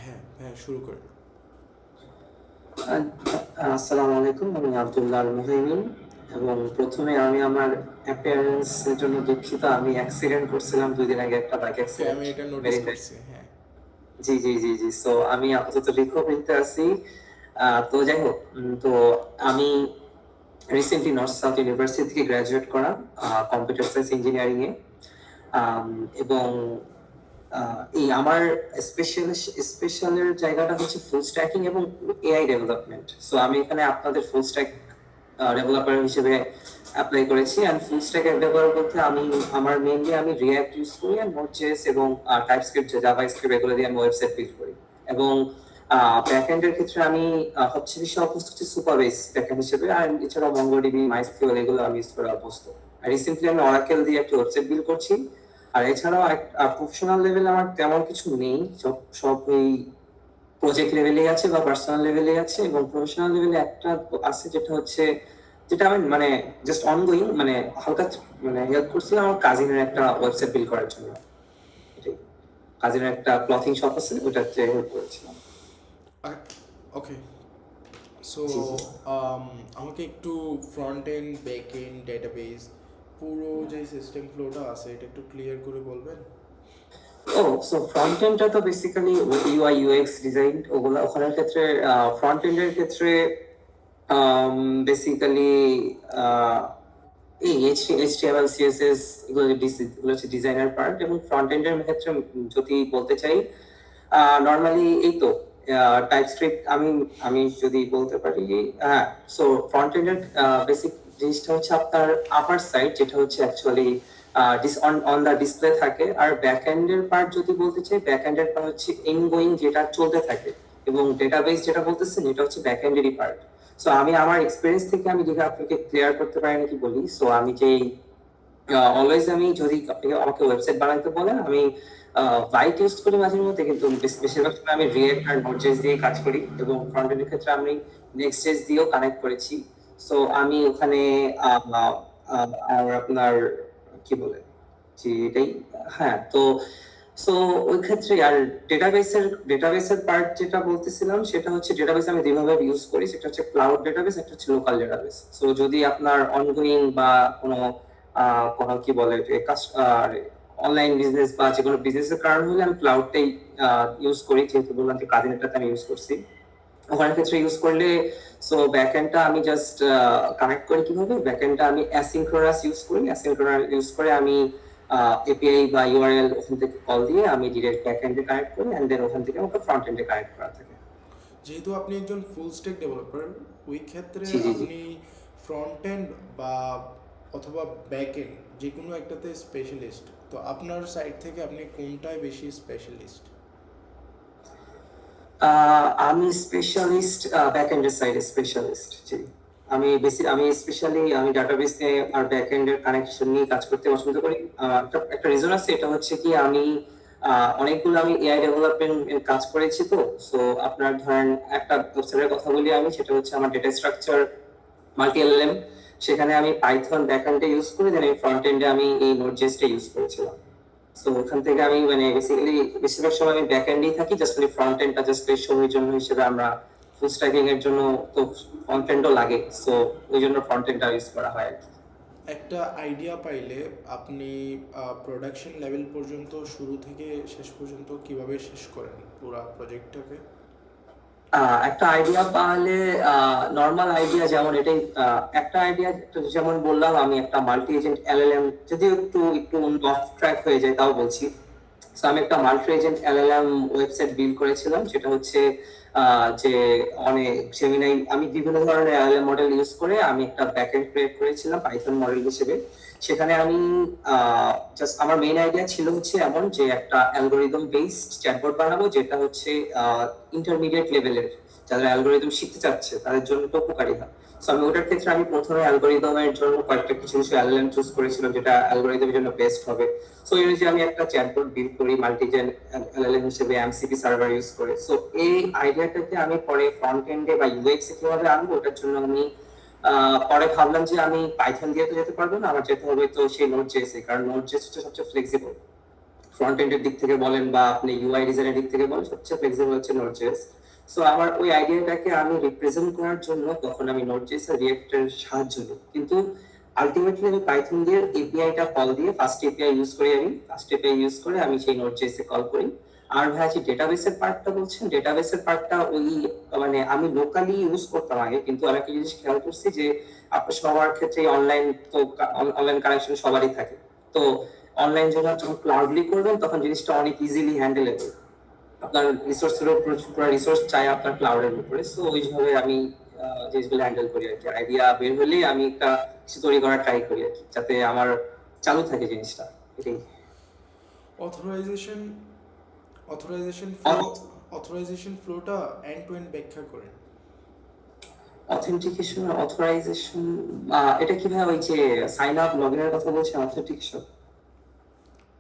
হ্যাঁ, হ্যাঁ, শুরু করি। আ- আসসালামু আলাইকুম, আমি আব্দুল্লাহ আল মুহাইমিন। এবং প্রথমে আমি আমার অ্যাপিয়ারেন্স এর জন্য দুঃখিত। আমি অ্যাক্সিডেন্ট করছিলাম 2 দিন আগে, একটা বাইক ওকে, অ্যাক্সিডেন্ট। আমি এটা নোটিস মেরিনে। করছি। হ্যাঁ। জি জি জি জি, সো আমি আপাতত রিকভারিতে আছি। তো যাই হোক, তো আমি রিসেন্টলি নর্থ সাউথ ইউনিভার্সিটি থেকে গ্রাজুয়েট করা কম্পিউটার সায়েন্স ইঞ্জিনিয়ারিং এ। আম, এবং এই আমার স্পেশালের জায়গাটা হচ্ছে ফুল স্ট্যাকিং এবং এআই ডেভেলপমেন্ট। সো আমি এখানে আপনাদের ফুল স্ট্যাক ডেভেলপার হিসেবে অ্যাপ্লাই করেছি। অ্যান্ড ফুল স্ট্যাক ডেভেলপার বলতে আমার মেইনলি আমি রিঅ্যাক্ট ইউজ করি, অ্যান্ড নোড.জেএস এবং টাইপস্ক্রিপ্ট, জাভাস্ক্রিপ্ট এগুলো দিয়ে আমি ওয়েবসাইট বিল্ড করি। এবং ব্যাকএন্ডের ক্ষেত্রে আমি হচ্ছে বেশি অভ্যস্ত হচ্ছে সুপারবেস ব্যাকএন্ড হিসেবে, আর এছাড়াও মঙ্গোডিবি, মাইস্কিউএল এগুলো আমি ইউজ করে অভ্যস্ত। আর রিসেন্টলি আমি অরাকেল দিয়ে একটা ওয়েবসাইট বিল্ড করছি। আর এছাড়াও প্রফেশনাল লেভেলে আমার তেমন কিছু নেই, সব সব এই প্রজেক্ট লেভেলে আছে বা পার্সোনাল লেভেলে আছে। এবং প্রফেশনাল লেভেলে একটা আছে, যেটা আমি মানে জাস্ট অনগোয়িং, মানে হালকা মানে হেল্প করছিলাম আমার কাজিনের একটা ওয়েবসাইট বিল্ড করার জন্য। এটাই। কাজিনের একটা ক্লথিং শপ আছে, ওটাতে হেল্প করেছিলাম। ওকে। সো জি জি। আমাকে একটু front end, back end, database পুরো যে সিস্টেম ফ্লোটা আছে এটা একটু ক্লিয়ার করে বলবেন? ও, সো ফ্রন্ট এন্ডটা তো বেসিক্যালি ইউআই ইউএক্স ডিজাইন, ওগুলো ওখানের ক্ষেত্রে ফ্রন্ট এন্ডের ক্ষেত্রে বেসিক্যালি এই এইচটিএমএল সিএসএস এগুলো এগুলো হচ্ছে ডিজাইনার পার্ট। এবং ফ্রন্ট এন্ডের ক্ষেত্রে যদি বলতে চাই, নর্মালি এই তো টাইপস্ক্রিপ্ট আমি আমি যদি বলতে পারি। হ্যাঁ। সো ফ্রন্ট এন্ডের বেসিক জিনিসটা হচ্ছে আপনার আপার সাইড, যেটা হচ্ছে অ্যাকচুয়ালি অন দা ডিসপ্লে থাকে। আর ব্যাক এন্ডের পার্ট যদি বলতে চাই, ব্যাক এন্ডের পার্ট হচ্ছে ইনগোয়িং, যেটা চলতে থাকে। এবং ডেটাবেস যেটা বলতেছেন, এটা হচ্ছে ব্যাক এন্ডেরই পার্ট। সো আমি আমার এক্সপিরিয়েন্স থেকে আমি যদি আপনাকে ক্লিয়ার করতে পারি নাকি বলি। সো আমি যে অলওয়েজ, আমি যদি আপনি আমাকে ওয়েবসাইট বানাতে বলেন, আমি ভাইট ইউজ করি মাঝে মধ্যে, কিন্তু বেশিরভাগ সময় আমি রিয়েক্ট আর নোড.জেএস দিয়ে কাজ করি। এবং ফ্রন্ট এন্ডের ক্ষেত্রে আমি নেক্সট.জেএস দিয়েও কানেক্ট করেছি। সো আমি ওখানে আর আপনার কি বলে, জি এটাই। হ্যাঁ। তো সো ওই ক্ষেত্রে আর ডেটাবেসের পার্ট যেটা বলতেছিলাম, সেটা হচ্ছে ডেটাবেস আমি যেভাবে ইউজ করি সেটা হচ্ছে ক্লাউড ডেটাবেস, একটা হচ্ছে লোকাল ডেটাবেস। সো যদি আপনার অনগোয়িং বা কোনো কোনো কি বলে অনলাইন বিজনেস বা যে কোনো বিজনেসের কারণ হলে আমি ক্লাউডটাই ইউজ করি, যেহেতু বললাম যে কাজিনেরটাতে আমি ইউজ করছি। ওখানে ক্ষেত্রে ইউজ করলে, সো ব্যাকএন্ডটা আমি জাস্ট কানেক্ট করি কিভাবে, ব্যাকএন্ডটা আমি অ্যাসিনক্রোনাস ইউজ করি। অ্যাসিনক্রোনাস ইউজ করে আমি এপিআই বা ইউআরএল ওখান থেকে কল দিয়ে আমি ডিরেক্ট ব্যাকএন্ডে কানেক্ট করি, এন্ড দেন ওখান থেকে আমাকে ফ্রন্ট এন্ডে কানেক্ট করা থাকে। যেহেতু আপনি একজন ফুল স্ট্যাক ডেভেলপার, ওই ক্ষেত্রে জি জি জি। আপনি ফ্রন্ট এন্ড বা অথবা ব্যাক এন্ড যে কোনো একটাতে স্পেশালিস্ট, তো আপনার সাইড থেকে আপনি কোনটায় বেশি স্পেশালিস্ট? আমি স্পেশালিস্ট, ব্যাকএন্ডের সাইডে স্পেশালিস্ট। জি। আমি স্পেশালি আমি ডাটাবেস নিয়ে আর ব্যাকএন্ডের কানেকশন নিয়ে কাজ করতে পছন্দ করি। একটা রিজন আছে, এটা হচ্ছে কি আমি অনেকগুলো আমি এআই ডেভেলপমেন্ট কাজ করেছি। তো সো আপনার ধরেন একটা ওয়েবসাইটের কথা বলি আমি, সেটা হচ্ছে আমার ডেটা স্ট্রাকচার মাল্টি এলএলএম। সেখানে আমি পাইথন ব্যাকএন্ডে ইউজ করি, দেন ফ্রন্ট এন্ডে আমি এই নোড.জেএসটা ইউজ করেছিলাম। তো ওখান থেকে আমি মানে বেসিক্যালি বেশিরভাগ সময় আমি ব্যাক এন্ডেই থাকি, জাস্ট খালি ফ্রন্ট এন্ডটা জাস্ট শোয়ের জন্য হিসেবে আমরা ফুল স্ট্যাকিং এর জন্য তো ফ্রন্ট এন্ডও লাগে। সো ওই জন্য ফ্রন্ট এন্ডটা ইউজ করা হয় আর কি। একটা আইডিয়া পাইলে আপনি প্রোডাকশন লেভেল পর্যন্ত শুরু থেকে শেষ পর্যন্ত কিভাবে শেষ করেন পুরো প্রজেক্টটাকে? একটা আইডিয়া পাহলে, নর্মাল আইডিয়া যেমন এটাই, একটা আইডিয়া যেমন বললাম, আমি একটা মাল্টি এজেন্ট এলএলএম, যদিও একটু একটু অফ ট্র্যাক হয়ে যায় তাও বলছি। সো আমি একটা multi agent LLM website build করেছিলাম, যেটা হচ্ছে যে অনেক জেমিনাই, আমি বিভিন্ন ধরনের এলএলএম মডেল ইউজ করে আমি একটা ব্যাকএন্ড ক্রিয়েট করেছিলাম পাইথন মডেল হিসেবে। সেখানে আমি জাস্ট আমার মেইন আইডিয়া ছিল হচ্ছে এমন যে একটা অ্যালগোরিদম বেসড চ্যাটবট বানাবো, যেটা হচ্ছে ইন্টারমিডিয়েট লেভেলের, যারা অ্যালগোরিদম শিখতে চাচ্ছে তাদের জন্য তো উপকারী হয়। সো আমি ওটার ক্ষেত্রে আমি প্রথমে অ্যালগোরিদমের জন্য কয়েকটা কিছু কিছু এলএলএম চুজ করেছিলাম, যেটা অ্যালগোরিদমের জন্য বেস্ট হবে। সো এই যে আমি একটা চ্যাটবট বিল্ড করি মাল্টিজেন এলএলএম হিসেবে এমসিপি সার্ভার ইউজ করে। সো এই আইডিয়াটাকে আমি পরে ফ্রন্ট এন্ডে বা ইউএক্স এ কিভাবে আনবো, ওটার জন্য আমি পরে ভাবলাম যে আমি পাইথন দিয়ে তো যেতে পারবো না, আমার যেতে হবে তো সেই নোড.জেএস এ, কারণ নোড.জেএস হচ্ছে সবচেয়ে ফ্লেক্সিবল। ফ্রন্ট এন্ডের দিক থেকে বলেন বা আপনি ইউআই ডিজাইনের দিক থেকে বলেন, সবচেয়ে ফ্লেক্সিবল হচ্ছে নোড.জেএস। সো আমার ওই আইডিয়াটাকে আমি রিপ্রেজেন্ট করার জন্য তখন আমি নোড.জেএস আর রিয়েক্টের সাহায্য নিই। কিন্তু আলটিমেটলি আমি পাইথন দিয়ে এপিআইটা কল দিয়ে ফার্স্ট এপিআই ইউজ করে আমি সেই নোড.জেএস এ কল করি। আর ভাই যে ডেটাবেসের পার্টটা বলছেন, ডেটাবেসের পার্টটা ওই মানে আমি লোকালি ইউজ করতাম আগে, কিন্তু আমি একটা জিনিস খেয়াল করছি যে আপনার সবার ক্ষেত্রে অনলাইন, তো অনলাইন কানেকশন সবারই থাকে। তো অনলাইন যখন ক্লাউডলি করবেন তখন জিনিসটা অনেক ইজিলি হ্যান্ডেলেবল। আপনার রিসোর্সের উপর পুরো রিসোর্স চাই আপনার ক্লাউডের উপরে। সো ওইভাবে আমি জিনিসগুলো হ্যান্ডেল করি আর কি। আইডিয়া বের হলেই আমি একটা কিছু তৈরি করার ট্রাই করি আর কি, যাতে আমার চালু থাকে জিনিসটা। এটাই। অথরাইজেশন অথরাইজেশন ফ্লোটা এন্ড টু এন্ড ব্যাখ্যা করেন। অথেন্টিকেশন অথরাইজেশন, এটা কিভাবে ওই যে সাইন আপ লগইনের কথা বলছেন?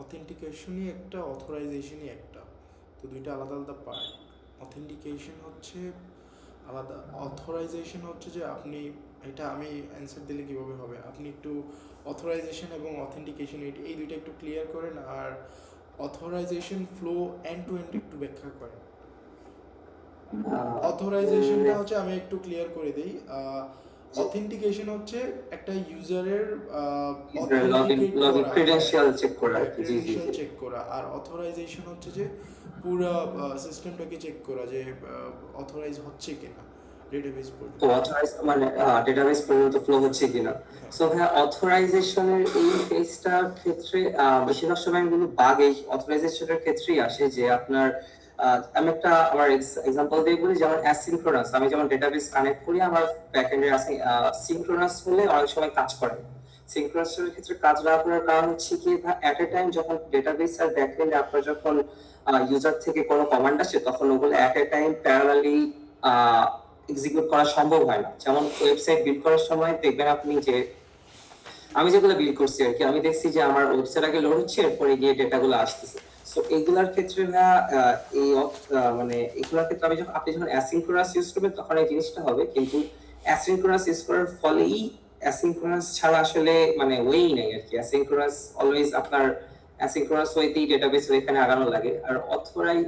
অথেন্টিকেশনই একটা, অথরাইজেশনই একটা, তো দুইটা আলাদা আলাদা পার্ট। অথেন্টিকেশন হচ্ছে আলাদা, অথরাইজেশন হচ্ছে যে আপনি, এটা আমি অ্যান্সার দিলে কীভাবে হবে, আপনি একটু অথরাইজেশন এবং অথেন্টিকেশন এই দুইটা একটু ক্লিয়ার করেন, আর authorization flow end to end একটু ব্যাখ্যা করেন। অথরাইজেশনটা হচ্ছে, আমি একটু ক্লিয়ার করে দিই, অথেন্টিকেশন হচ্ছে একটা ইউজারের ক্রেডেনশিয়াল চেক করা, চেক করা, আর অথরাইজেশন হচ্ছে যে পুরো সিস্টেমটাকে চেক করা যে অথরাইজ হচ্ছে কিনা ডেটাবেস পর্যন্ত, অথরাইজ মানে ডেটাবেস পর্যন্ত ফ্লো হচ্ছে কিনা। সো হ্যাঁ, অথরাইজেশনের এই ফেজটার ক্ষেত্রে বেশিরভাগ সময়গুলো বাগ এই অথরাইজেশনের ক্ষেত্রেই আসে, যে আপনার আমি একটা আমার এক্সাম্পল দিয়ে বলি, যেমন অ্যাসিনক্রোনাস, আমি যেমন ডেটাবেস কানেক্ট করি, আমার ব্যাকএন্ডে সিনক্রোনাস হলে অনেক সময় কাজ করে। সিনক্রোনাসের ক্ষেত্রে কাজ না করার কারণ হচ্ছে কি, এট এ টাইম যখন ডেটাবেস আর ব্যাকএন্ডে আপনার যখন ইউজার থেকে কোনো কমান্ড আসে, তখন ওগুলো এট এ টাইম প্যারালালি এক্সিকিউট করা সম্ভব হয় না। যেমন ওয়েবসাইট বিল্ড করার সময় দেখবেন আপনি যে আমি যেগুলো বিল্ড করছি আর কি, আমি দেখছি যে আমার ওয়েবসাইট আগে লোড হচ্ছে, এরপরে গিয়ে ডেটাগুলো আসতেছে। সো এইগুলার ক্ষেত্রে এই মানে এগুলার ক্ষেত্রে আপনি যখন অ্যাসিনক্রোনাস ইউজ করবেন তখন এই জিনিসটা হবে, কিন্তু অ্যাসিনক্রোনাস ইউজ করার ফলেই অ্যাসিনক্রোনাস ছাড়া আসলে মানে ওয়েই নাই আর কি। অ্যাসিনক্রোনাস অলওয়েজ আপনার অ্যাসিনক্রোনাস ওয়েতেই ডেটাবেস এখানে আগানো লাগে। আর অথরাইজ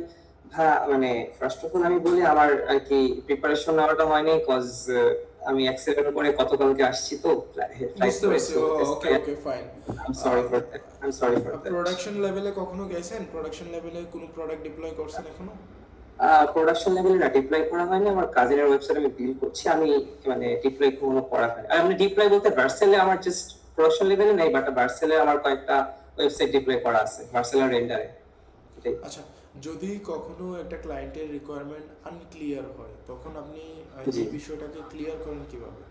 মানে ফার্স্ট অফ অল আমি বলি, আমার আর কি প্রিপারেশন নেওয়াটা হয়নি, কজ আমি অ্যাক্সিডেন্টের পরে গতকালকে আসছি, তো okay fine. I am sorry for that. Production লেভেলে কখনো গেছেন? প্রোডাকশন লেভেলে কোনো প্রোডাক্ট ডিপ্লয় করছেন এখনো? প্রোডাকশন লেভেলে না, ডিপ্লয় করা হয়নি। আমার কাজিনের ওয়েবসাইট আমি বিল্ড করছি, আমি মানে ডিপ্লয় কোনো করা হয়নি। আর আমি ডিপ্লয় বলতে ভার্সেলে আমার জাস্ট প্রোডাকশন লেভেলে নাই, বাট ভার্সেলে আমার কয়েকটা ওয়েবসাইট ডিপ্লয় করা আছে, ভার্সেলের রেন্ডারে। আচ্ছা, যদি কখনো একটা ক্লায়েন্টের রিকোয়ারমেন্ট আনক্লিয়ার হয়, তখন আপনি এই বিষয়টাকে ক্লিয়ার করেন কিভাবে?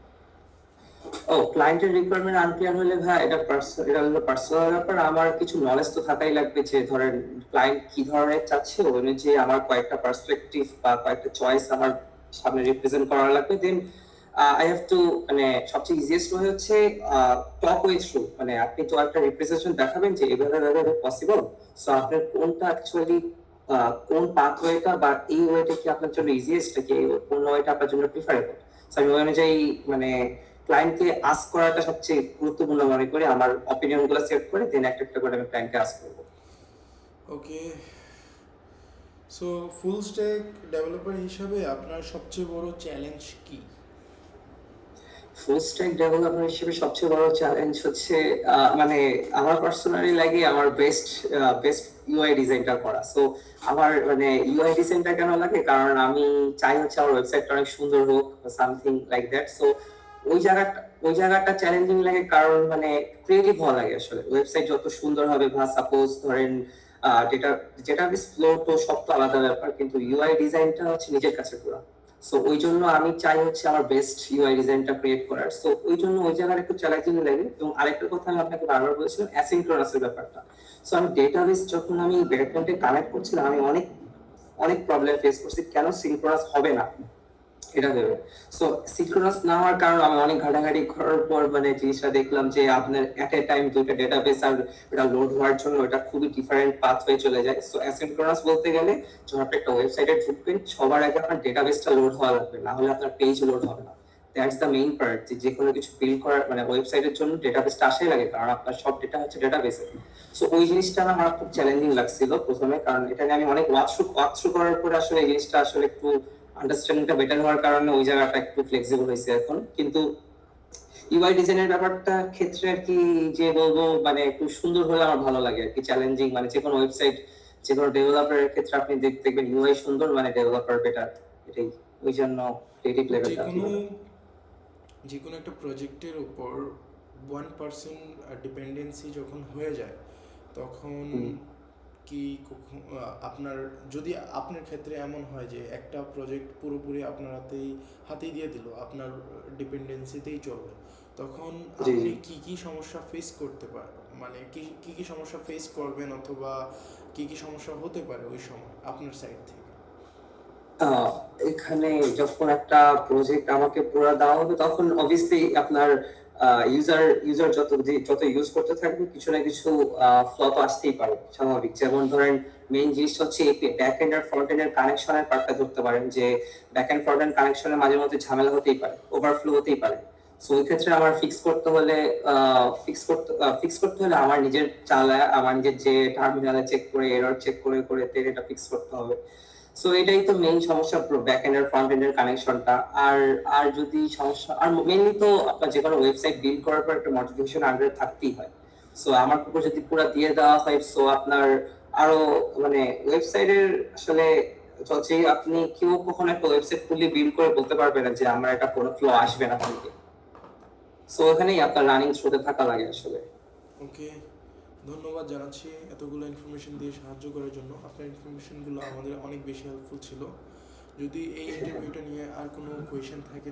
ক্লায়েন্টের রিকোয়ারমেন্ট আনক্লিয়ার হলে ভাই এটা হলো পার্সোনাল ব্যাপার। আমার কিছু নলেজ তো থাকাই লাগবে, যে ধরেন ক্লায়েন্ট কি ধরনের চাচ্ছে, ওই অনুযায়ী আমার কয়েকটা পার্সপেক্টিভ বা কয়েকটা চয়েস আমার সামনে রিপ্রেজেন্ট করা লাগবে। দেন আই হ্যাভ টু, মানে সবচেয়ে ইজিয়েস্ট ওয়ে হচ্ছে টক ওয়ে থ্রু, মানে আপনি তো একটা রিপ্রেজেন্টেশন দেখাবেন যে এভাবে পসিবল। সো আপনার কোনটা অ্যাকচুয়ালি কোন পাথওয়েটা বা এই ওয়েটা কি আপনার জন্য ইজিয়েস্ট, নাকি কোন ওয়েটা আপনার জন্য প্রিফারেবল। সো আমি ওই অনুযায়ী মানে ক্লায়েন্টকে আস্ক করাটা সবচেয়ে গুরুত্বপূর্ণ মনে করি। আমার অপিনিয়ন গুলো সেট করে দেন একটা করে আমি ক্লায়েন্টকে আস্ক করব। ওকে, সো ফুল স্ট্যাক ডেভেলপার হিসেবে আপনার সবচেয়ে বড় চ্যালেঞ্জ কি? ফুল স্ট্যাক ডেভেলপার হিসেবে সবচেয়ে বড় চ্যালেঞ্জ হচ্ছে মানে আমার পার্সোনালি লাগে আমার বেস্ট ইউআই ডিজাইনটা করা। সো আমার মানে ইউআই ডিজাইনটা কেন লাগে, কারণ আমি চাই হচ্ছে আমার ওয়েবসাইটটা অনেক সুন্দর হোক, সামথিং লাইক দ্যাট। সো ওই জায়গাটা চ্যালেঞ্জিং লাগে, কারণ মানে ক্রিয়েটিভ হওয়া লাগে আসলে। ওয়েবসাইট যত সুন্দর হবে, বা সাপোজ ধরেন ডেটাবেস ফ্লো তো সব তো আলাদা ব্যাপার, কিন্তু ইউআই ডিজাইনটা হচ্ছে নিজের কাছে পুরো। সো ওই জন্য আমি চাই হচ্ছে আমার বেস্ট ইউআই ডিজাইনটা ক্রিয়েট করার। সো ওই জন্য ওই জায়গাটা একটু চ্যালেঞ্জিং লাগে। এবং আরেকটা কথা আমি আপনাকে বারবার বলেছিলাম, অ্যাসিনক্রোনাসের ব্যাপারটা। সো আমি ডেটাবেস যখন আমি ব্যাকএন্ডে কানেক্ট করছিলাম, আমি অনেক প্রবলেম ফেস করছি, কেন সিনক্রোনাস হবে না এটা ভেবে। সো সিনক্রোনাস না হওয়ার কারণ আমি অনেক ঘাটাঘাটি করার পর মানে জিনিসটা দেখলাম যে আপনার এট এ টাইম দুইটা ডেটাবেস আর এটা লোড হওয়ার জন্য এটা খুবই ডিফারেন্ট পাথওয়ে চলে যায়। সো অ্যাসিনক্রোনাস বলতে গেলে যখন আপনি একটা ওয়েবসাইটে ঢুকবেন, সবার আগে আপনার ডেটাবেসটা লোড হওয়া লাগবে, না হলে আপনার পেজ লোড হবে না। দ্যাটস দ্য মেইন পার্ট, যে কোনো কিছু বিল্ড করার মানে ওয়েবসাইটের জন্য ডেটাবেসটা আসাই লাগে, কারণ আপনার সব ডেটা হচ্ছে ডেটাবেসে। সো ওই জিনিসটা আমার খুব চ্যালেঞ্জিং লাগছিল প্রথমে, কারণ এটা নিয়ে আমি অনেক ওয়াক থ্রু করার পরে আসলে এই জিনিসটা আসলে একটু আন্ডারস্ট্যান্ডিংটা বেটার হওয়ার কারণে ওই জায়গাটা একটু ফ্লেক্সিবল হয়েছে এখন। কিন্তু ইউআই ডিজাইনের ব্যাপারটা ক্ষেত্রে আর কি, যে বলবো মানে একটু সুন্দর হলে আমার ভালো লাগে আর কি, চ্যালেঞ্জিং মানে যে কোনো ওয়েবসাইট যে কোনো ডেভেলপারের ক্ষেত্রে আপনি দেখবেন ইউআই সুন্দর মানে ডেভেলপার বেটার, এটাই ওই জন্য ক্রিয়েটিভ যে লেভেলটা আর কি কোনো ভালো। যে কোনো একটা প্রজেক্টের উপর 1% ডিপেন্ডেন্সি যখন হয়ে যায় তখন হুম। কি আপনার যদি আপনার ক্ষেত্রে এমন হয় যে একটা প্রজেক্ট পুরোপুরি আপনার হাতেই দিয়ে দিল, আপনার ডিপেন্ডেন্সিতেই চলবে, তখন জি আপনি জি। কি কি সমস্যা ফেস করতে পারেন, মানে কি কি কি সমস্যা ফেস করবেন, অথবা কি কি সমস্যা হতে পারে ওই সময় আপনার সাইড থেকে? আহ, এখানে যখন একটা প্রজেক্ট আমাকে পুরো দেওয়া হবে তখন অবভিয়াসলি আপনার ইউজার যত ইউজ করতে থাকবে কিছু না কিছু ফ্ল তো আসতেই পারে, স্বাভাবিক। যেমন ধরেন মেইন জিনিসটা হচ্ছে ব্যাক এন্ড আর ফ্রন্ট এন্ডের কানেকশনের পার্টটা ধরতে পারেন, যে ব্যাক এন্ড ফ্রন্ট এন্ড কানেকশনের মাঝে মধ্যে ঝামেলা হতেই পারে, ওভারফ্লো হতেই পারে। সো ওই ক্ষেত্রে আমার ফিক্স করতে হলে আমার নিজের চালায়, আমার নিজের যে টার্মিনালে চেক করে এরর চেক করে করে এটা ফিক্স করতে হবে। সো এটাই তো মেইন সমস্যা, ব্যাক এন্ড আর ফ্রন্ট এন্ডের কানেকশনটা। আর আর যদি সমস্যা, আর মেইনলি তো আপনার যে কোনো ওয়েবসাইট বিল্ড করার পর একটা মডিফিকেশন আন্ডারে থাকতেই হয়। সো আমার উপর যদি পুরো দিয়ে দেওয়া হয়, সো আপনার আরো মানে ওয়েবসাইটের আসলে যে আপনি কেউ কখনো একটা ওয়েবসাইট ফুললি বিল্ড করে বলতে পারবে না যে আমার একটা কোনো ফ্লো আসবে না থেকে। সো এখানেই আপনার রানিং থ্রুতে থাকা লাগে আসলে। ওকে, ধন্যবাদ জানাচ্ছি এতগুলো ইনফরমেশন দিয়ে সাহায্য করার জন্য। আপনার ইনফরমেশনগুলো আমাদের অনেক বেশি হেল্পফুল ছিল। যদি এই ইন্টারভিউটা নিয়ে আর কোনো কোয়েশ্চেন থাকে